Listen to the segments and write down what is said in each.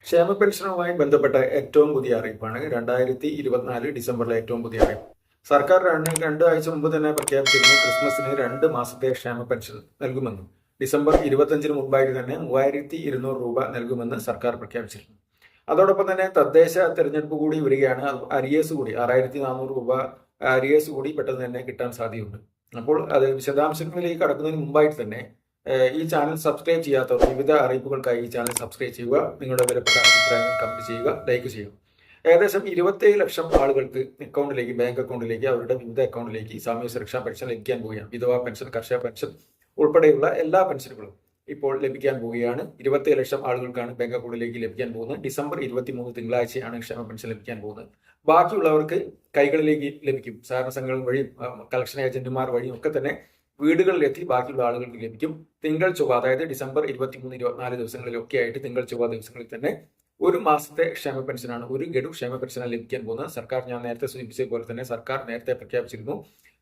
ക്ഷേമ പെൻഷനുമായി ബന്ധപ്പെട്ട ഏറ്റവും പുതിയ അറിയിപ്പാണ് 2024 ഡിസംബറിലെ ഏറ്റവും പുതിയ അറിയിപ്പ്. സർക്കാർ രണ്ട് ആഴ്ച മുമ്പ് തന്നെ പ്രഖ്യാപിച്ചിരുന്നു ക്രിസ്മസിന് 2 മാസത്തെ ക്ഷേമ പെൻഷൻ നൽകുമെന്നും ഡിസംബർ 25-ന് മുമ്പായിട്ട് തന്നെ 3200 രൂപ നൽകുമെന്ന് സർക്കാർ പ്രഖ്യാപിച്ചിരുന്നു. അതോടൊപ്പം തന്നെ തദ്ദേശ തെരഞ്ഞെടുപ്പ് കൂടി വരികയാണ്. അരിയേഴ്സ് കൂടി 6400 രൂപ അരിയേഴ്സ് കൂടി പെട്ടെന്ന് തന്നെ കിട്ടാൻ സാധ്യതയുണ്ട്. അപ്പോൾ അത് വിശദാംശങ്ങളിലേക്ക് കടക്കുന്നതിന് മുമ്പായിട്ട് തന്നെ ഈ ചാനൽ സബ്സ്ക്രൈബ് ചെയ്യാത്തവർ വിവിധ അറിയിപ്പുകൾക്കായി ഈ ചാനൽ സബ്സ്ക്രൈബ് ചെയ്യുക. നിങ്ങളുടെ വിലപ്പെട്ട അഭിപ്രായങ്ങൾ കമന്റ് ചെയ്യുക, ലൈക്ക് ചെയ്യുക. ഏകദേശം 27 ലക്ഷം ആളുകൾക്ക് ബാങ്ക് അക്കൗണ്ടിലേക്ക് അവരുടെ വിവിധ അക്കൗണ്ടിലേക്ക് സാമൂഹ്യ സുരക്ഷാ പെൻഷൻ ലഭിക്കാൻ പോവുകയാണ്. വിധവാ പെൻഷൻ, കർഷക പെൻഷൻ ഉൾപ്പെടെയുള്ള എല്ലാ പെൻഷനുകളും ഇപ്പോൾ ലഭിക്കാൻ പോവുകയാണ്. 27 ലക്ഷം ആളുകൾക്കാണ് ബാങ്ക് അക്കൗണ്ടിലേക്ക് ലഭിക്കാൻ പോകുന്നത്. ഡിസംബർ 23 തിങ്കളാഴ്ചയാണ് ക്ഷേമ പെൻഷൻ ലഭിക്കാൻ പോകുന്നത്. ബാക്കിയുള്ളവർക്ക് കൈകളിലേക്ക് ലഭിക്കും. സഹകരണ സംഘങ്ങൾ വഴിയും കളക്ഷൻ ഏജന്റുമാർ വഴിയും ഒക്കെ തന്നെ വീടുകളിലെത്തി ബാക്കിയുള്ള ആളുകൾക്ക് ലഭിക്കും. തിങ്കൾ ചൊവ്വ, അതായത് ഡിസംബർ 23, 24 ദിവസങ്ങളിലൊക്കെ ആയിട്ട് തിങ്കൾ ചൊവ്വ ദിവസങ്ങളിൽ തന്നെ 1 മാസത്തെ ക്ഷേമ പെൻഷനാണ്, ഒരു ഗഡു ക്ഷേമ പെൻഷനാണ് ലഭിക്കാൻ പോകുന്നത്. സർക്കാർ, ഞാൻ നേരത്തെ സൂചിപ്പിച്ചത് പോലെ തന്നെ സർക്കാർ നേരത്തെ പ്രഖ്യാപിച്ചിരുന്നു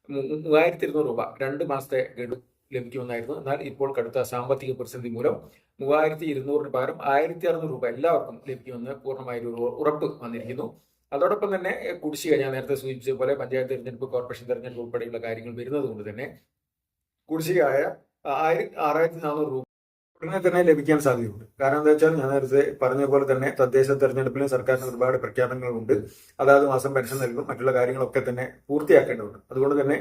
3200 രൂപ 2 മാസത്തെ ഗഡു ലഭിക്കുമെന്നായിരുന്നു. എന്നാൽ ഇപ്പോൾ കടുത്ത സാമ്പത്തിക പ്രതിസന്ധി മൂലം 3200-ന് പകരം 1600 രൂപ എല്ലാവർക്കും ലഭിക്കുമെന്ന് പൂർണ്ണമായൊരു ഉറപ്പ് വന്നിരിക്കുന്നു. അതോടൊപ്പം തന്നെ കുടിശ്ശിക, ഞാൻ നേരത്തെ സൂചിപ്പിച്ചതുപോലെ പഞ്ചായത്ത് തെരഞ്ഞെടുപ്പ്, കോർപ്പറേഷൻ തെരഞ്ഞെടുപ്പ് ഉൾപ്പെടെയുള്ള കാര്യങ്ങൾ വരുന്നത് കൊണ്ട് തന്നെ കുടിശ്ശികയായ 6400 രൂപ ഉടനെ തന്നെ ലഭിക്കാൻ സാധ്യതയുണ്ട്. കാരണം എന്താ വെച്ചാൽ, ഞാൻ നേരത്തെ പറഞ്ഞ പോലെ തന്നെ തദ്ദേശ തെരഞ്ഞെടുപ്പിലും സർക്കാരിന് ഒരുപാട് പ്രഖ്യാപനങ്ങളുണ്ട്. അതാത് മാസം പെൻഷൻ നൽകും, മറ്റുള്ള കാര്യങ്ങളൊക്കെ തന്നെ പൂർത്തിയാക്കേണ്ടതുണ്ട്. അതുകൊണ്ട് തന്നെ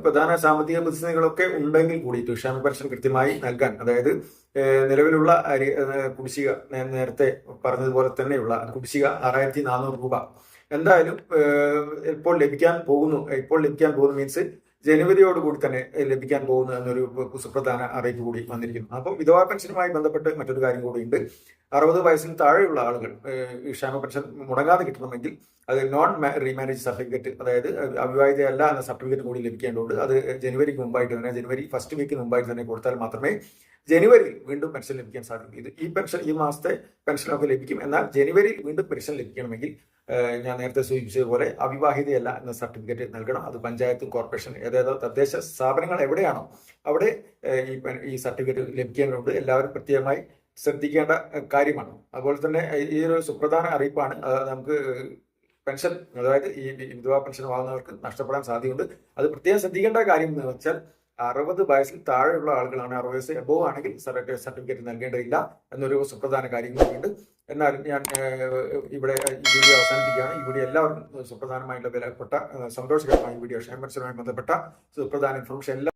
പ്രധാന സാമ്പത്തിക പ്രതിസന്ധികളൊക്കെ ഉണ്ടെങ്കിൽ കൂടിയിട്ട് ക്ഷേമ പെൻഷൻ കൃത്യമായി നൽകാൻ, അതായത് നിലവിലുള്ള കുടിശ്ശിക, നേരത്തെ പറഞ്ഞതുപോലെ തന്നെയുള്ള കുടിശ്ശിക 6400 രൂപ എന്തായാലും ഇപ്പോൾ ലഭിക്കാൻ പോകുന്നു മീൻസ് ജനുവരിയോടുകൂടി തന്നെ ലഭിക്കാൻ പോകുന്നു എന്നൊരു സുപ്രധാന അറിയിപ്പ് കൂടി വന്നിരിക്കുന്നു. അപ്പം വിധവാ പെൻഷനുമായി ബന്ധപ്പെട്ട് മറ്റൊരു കാര്യം കൂടിയുണ്ട്. 60 വയസ്സിന് താഴെയുള്ള ആളുകൾ ക്ഷേമ പെൻഷൻ മുടങ്ങാതെ കിട്ടണമെങ്കിൽ അത് നോൺ റീമാരേജ് സർട്ടിഫിക്കറ്റ്, അതായത് അവിവാഹിതയല്ല എന്ന സർട്ടിഫിക്കറ്റ് കൂടി ലഭിക്കേണ്ടതുണ്ട്. അത് ജനുവരിക്ക് മുമ്പായിട്ട് തന്നെ, ജനുവരി ഫസ്റ്റ് വീക്കിന് മുമ്പായിട്ട് തന്നെ കൊടുത്താൽ മാത്രമേ ജനുവരിയിൽ വീണ്ടും പെൻഷൻ ലഭിക്കാൻ സാധിക്കും. ഈ മാസത്തെ പെൻഷനൊക്കെ ലഭിക്കും. എന്നാൽ ജനുവരിയിൽ വീണ്ടും പെൻഷൻ ലഭിക്കണമെങ്കിൽ ഞാൻ നേരത്തെ സൂചിപ്പിച്ചതുപോലെ അവിവാഹിതയല്ല എന്ന സർട്ടിഫിക്കറ്റ് നൽകണം. അത് പഞ്ചായത്തും കോർപ്പറേഷൻ ഏതേതോ തദ്ദേശ സ്ഥാപനങ്ങൾ എവിടെയാണോ അവിടെ ഈ സർട്ടിഫിക്കറ്റ് ലഭിക്കേണ്ടതുണ്ട്. എല്ലാവരും പ്രത്യേകമായി ശ്രദ്ധിക്കേണ്ട കാര്യമാണ്. അതുപോലെ തന്നെ ഈ ഒരു സുപ്രധാന അറിയിപ്പാണ്. നമുക്ക് പെൻഷൻ, അതായത് ഈ വിധവാ പെൻഷൻ വാങ്ങുന്നവർക്ക് നഷ്ടപ്പെടാൻ സാധ്യതയുണ്ട്. അത് പ്രത്യേകം ശ്രദ്ധിക്കേണ്ട കാര്യം എന്ന് വെച്ചാൽ 60 വയസ്സിൽ താഴെയുള്ള ആളുകളാണ്. 60 വയസ്സ് എബോവ് ആണെങ്കിൽ സർട്ടിഫിക്കറ്റ് നൽകേണ്ടതില്ല എന്നൊരു സുപ്രധാന കാര്യം കൂടിയുണ്ട്. എന്നാലും ഞാൻ ഇവിടെ ഈ വീഡിയോ അവസാനിപ്പിക്കുകയാണ്. ഈ വീഡിയോ എല്ലാവർക്കും സുപ്രധാനമായിട്ടുള്ള വിലപ്പെട്ട സന്തോഷകരമായ വീഡിയോ, ക്ഷേമ പെൻഷനുമായി ബന്ധപ്പെട്ട സുപ്രധാന ഇൻഫർമേഷൻ